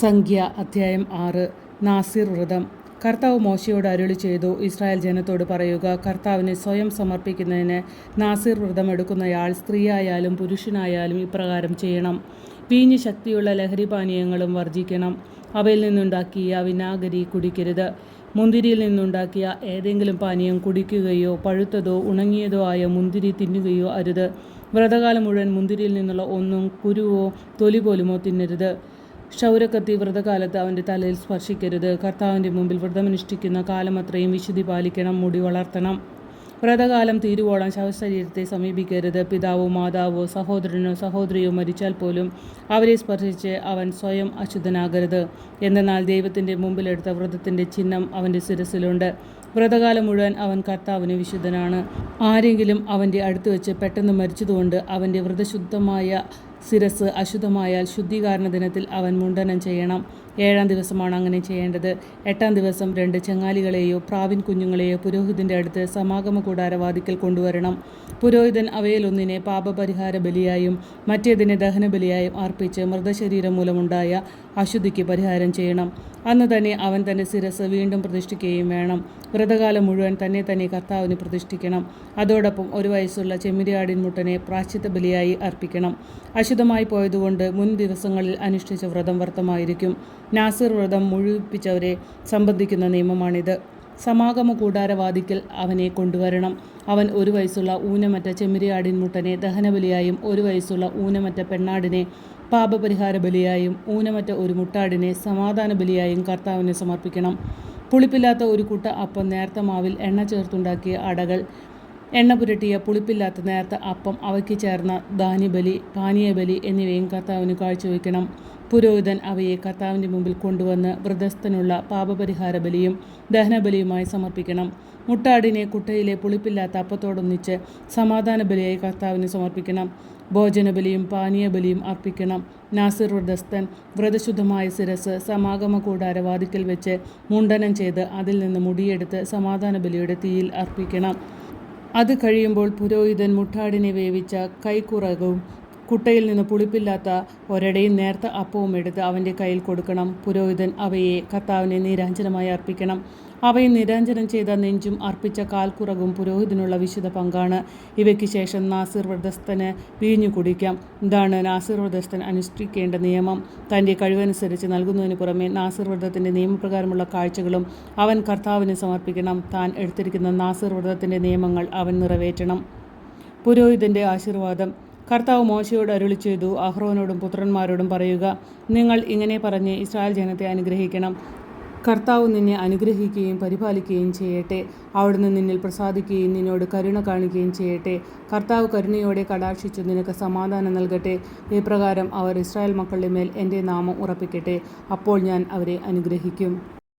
സംഖ്യ അധ്യായം 6 നാസിർ വ്രതം. കർത്താവ് മോശയോട് അരുളി ചെയ്തു, ഇസ്രായേൽ ജനത്തോട് പറയുക, കർത്താവിനെ സ്വയം സമർപ്പിക്കുന്നതിന് നാസിർ വ്രതം എടുക്കുന്നയാൾ സ്ത്രീയായാലും പുരുഷനായാലും ഇപ്രകാരം ചെയ്യണം. വീഞ്ഞ് ശക്തിയുള്ള ലഹരിപാനീയങ്ങളും വർജിക്കണം. അവയിൽ നിന്നുണ്ടാക്കിയ വിനാഗിരി കുടിക്കരുത്. മുന്തിരിയിൽ നിന്നുണ്ടാക്കിയ ഏതെങ്കിലും പാനീയം കുടിക്കുകയോ പഴുത്തതോ ഉണങ്ങിയതോ ആയ മുന്തിരി തിന്നുകയോ അരുത്. വ്രതകാലം മുഴുവൻ മുന്തിരിയിൽ നിന്നുള്ള ഒന്നും കുരുവോ തൊലി പോലുമോ തിന്നരുത്. ക്ഷൗരക്കത്തി വ്രതകാലത്ത് അവൻ്റെ തലയിൽ സ്പർശിക്കരുത്. കർത്താവിൻ്റെ മുമ്പിൽ വ്രതമനുഷ്ഠിക്കുന്ന കാലമത്രയും വിശുദ്ധി പാലിക്കണം. മുടി വളർത്തണം. വ്രതകാലം തീരുവോളം ശവശരീരത്തെ സമീപിക്കരുത്. പിതാവോ മാതാവോ സഹോദരനോ സഹോദരിയോ മരിച്ചാൽ പോലും അവരെ സ്പർശിച്ച് അവൻ സ്വയം അശുദ്ധനാകരുത്. എന്തെന്നാൽ ദൈവത്തിൻ്റെ മുമ്പിലെടുത്ത വ്രതത്തിൻ്റെ ചിഹ്നം അവൻ്റെ ശിരസിലുണ്ട്. വ്രതകാലം മുഴുവൻ അവൻ കർത്താവിന് വിശുദ്ധനാണ്. ആരെങ്കിലും അവൻ്റെ അടുത്ത് വെച്ച് പെട്ടെന്ന് മരിച്ചതുകൊണ്ട് അവൻ്റെ വ്രതശുദ്ധമായ ശിരസ് അശുദ്ധമായാൽ ശുദ്ധീകരണ ദിനത്തിൽ അവൻ മുണ്ഡനം ചെയ്യണം. 7-ാം ദിവസമാണ് അങ്ങനെ ചെയ്യേണ്ടത്. 8-ാം ദിവസം 2 ചെങ്ങാലികളെയോ പ്രാവിൻ കുഞ്ഞുങ്ങളെയോ പുരോഹിതൻ്റെ അടുത്ത് സമാഗമ കൂടാരവാതിക്കൽ കൊണ്ടുവരണം. പുരോഹിതൻ അവയിലൊന്നിനെ പാപപരിഹാര ബലിയായും മറ്റേതിനെ ദഹനബലിയായും അർപ്പിച്ച് മൃതശരീരം മൂലമുണ്ടായ അശുദ്ധിക്ക് പരിഹാരം ചെയ്യണം. അന്ന് തന്നെ അവൻ തൻ്റെ ശിരസ് വീണ്ടും പ്രതിഷ്ഠിക്കുകയും വേണം. വ്രതകാലം മുഴുവൻ തന്നെ കർത്താവിന് പ്രതിഷ്ഠിക്കണം. അതോടൊപ്പം 1 വയസ്സുള്ള ചെമ്മരിയാടിൻ മുട്ടനെ പ്രാശ്ചിത്ത ബലിയായി അർപ്പിക്കണം. അശുദ്ധമായി പോയതുകൊണ്ട് മുൻ ദിവസങ്ങളിൽ അനുഷ്ഠിച്ച വ്രതം വ്യർത്ഥമായിരിക്കും. നാസിർ വ്രതം മുഴുവിപ്പിച്ചവരെ സംബന്ധിക്കുന്ന നിയമമാണിത്. സമാഗമ കൂടാരവാതിക്കൽ അവനെ കൊണ്ടുവരണം. അവൻ 1 വയസ്സുള്ള ഊനമറ്റ ചെമ്മരിയാടിൻ മുട്ടനെ ദഹനബലിയായും 1 വയസ്സുള്ള ഊനമറ്റ പെണ്ണാടിനെ പാപപരിഹാര ബലിയായും ഊനമറ്റ ഒരു മുട്ടാടിനെ സമാധാന ബലിയായും കർത്താവിനെ സമർപ്പിക്കണം. പുളിപ്പില്ലാത്ത ഒരു കുട്ട അപ്പം, നേർത്ത മാവിൽ എണ്ണ ചേർത്തുണ്ടാക്കിയ അടകൾ, എണ്ണ പുരട്ടിയ പുളിപ്പില്ലാത്ത നേർത്ത അപ്പം, അവയ്ക്ക് ചേർന്ന ധാന്യബലി, പാനീയബലി എന്നിവയും കർത്താവിന് കാഴ്ചവെക്കണം. പുരോഹിതൻ അവയെ കർത്താവിൻ്റെ മുമ്പിൽ കൊണ്ടുവന്ന് വ്രതസ്ഥനുള്ള പാപപരിഹാര ബലിയും ദഹനബലിയുമായി സമർപ്പിക്കണം. മുട്ടാടിനെ കുട്ടയിലെ പുളിപ്പില്ലാത്ത അപ്പത്തോടൊന്നിച്ച് സമാധാന ബലിയായി കർത്താവിന് സമർപ്പിക്കണം. ഭോജനബലിയും പാനീയബലിയും അർപ്പിക്കണം. നാസിർ വ്രതസ്ഥൻ വ്രതശുദ്ധമായ ശിരസ് സമാഗമ കൂടാരവാതിക്കൽ വെച്ച് മുണ്ഡനം ചെയ്ത് അതിൽ നിന്ന് മുടിയെടുത്ത് സമാധാന ബലിയുടെ തീയിൽ അർപ്പിക്കണം. അത് കഴിയുമ്പോൾ പുരോഹിതൻ മുട്ടാടിനെ വേവിച്ച കൈക്കുറകും കുട്ടയിൽ നിന്ന് പുളിപ്പില്ലാത്ത ഒരടയും നേർത്ത അപ്പവും എടുത്ത് അവൻ്റെ കയ്യിൽ കൊടുക്കണം. പുരോഹിതൻ അവയെ കർത്താവിനെ നീരാഞ്ജനമായി അർപ്പിക്കണം. അവയെ നിരാഞ്ജനം ചെയ്ത നെഞ്ചും അർപ്പിച്ച കാൽക്കുറകും പുരോഹിതനുള്ള വിശുദ്ധ പങ്കാണ്. ഇവയ്ക്ക് ശേഷം നാസിർ വ്രതസ്ഥന് വീഞ്ഞു കുടിക്കാം. ഇതാണ് നാസിർ വ്രതസ്ഥൻ അനുഷ്ഠിക്കേണ്ട നിയമം. തൻ്റെ കഴിവനുസരിച്ച് നൽകുന്നതിന് പുറമെ നാസിർ വ്രതത്തിൻ്റെ നിയമപ്രകാരമുള്ള കാഴ്ചകളും അവൻ കർത്താവിന് സമർപ്പിക്കണം. താൻ എടുത്തിരിക്കുന്ന നാസിർ വ്രതത്തിൻ്റെ നിയമങ്ങൾ അവൻ നിറവേറ്റണം. പുരോഹിതൻ്റെ ആശീർവാദം. കർത്താവ് മോശയോട് അരുളി ചെയ്തു, അഹ്റോനോടും പുത്രന്മാരോടും പറയുക, നിങ്ങൾ ഇങ്ങനെ പറഞ്ഞ് ഇസ്രായേൽ ജനത്തെ അനുഗ്രഹിക്കണം. കർത്താവ് നിന്നെ അനുഗ്രഹിക്കുകയും പരിപാലിക്കുകയും ചെയ്യട്ടെ. അവിടുന്ന് നിന്നിൽ പ്രസാദിക്കുകയും നിന്നോട് കരുണ കാണിക്കുകയും ചെയ്യട്ടെ. കർത്താവ് കരുണയോടെ കടാക്ഷിച്ചു നിനക്ക് സമാധാനം നൽകട്ടെ. ഇപ്രകാരം അവർ ഇസ്രായേൽ മക്കളുടെ മേൽ എൻ്റെ നാമം ഉറപ്പിക്കട്ടെ. അപ്പോൾ ഞാൻ അവരെ അനുഗ്രഹിക്കും.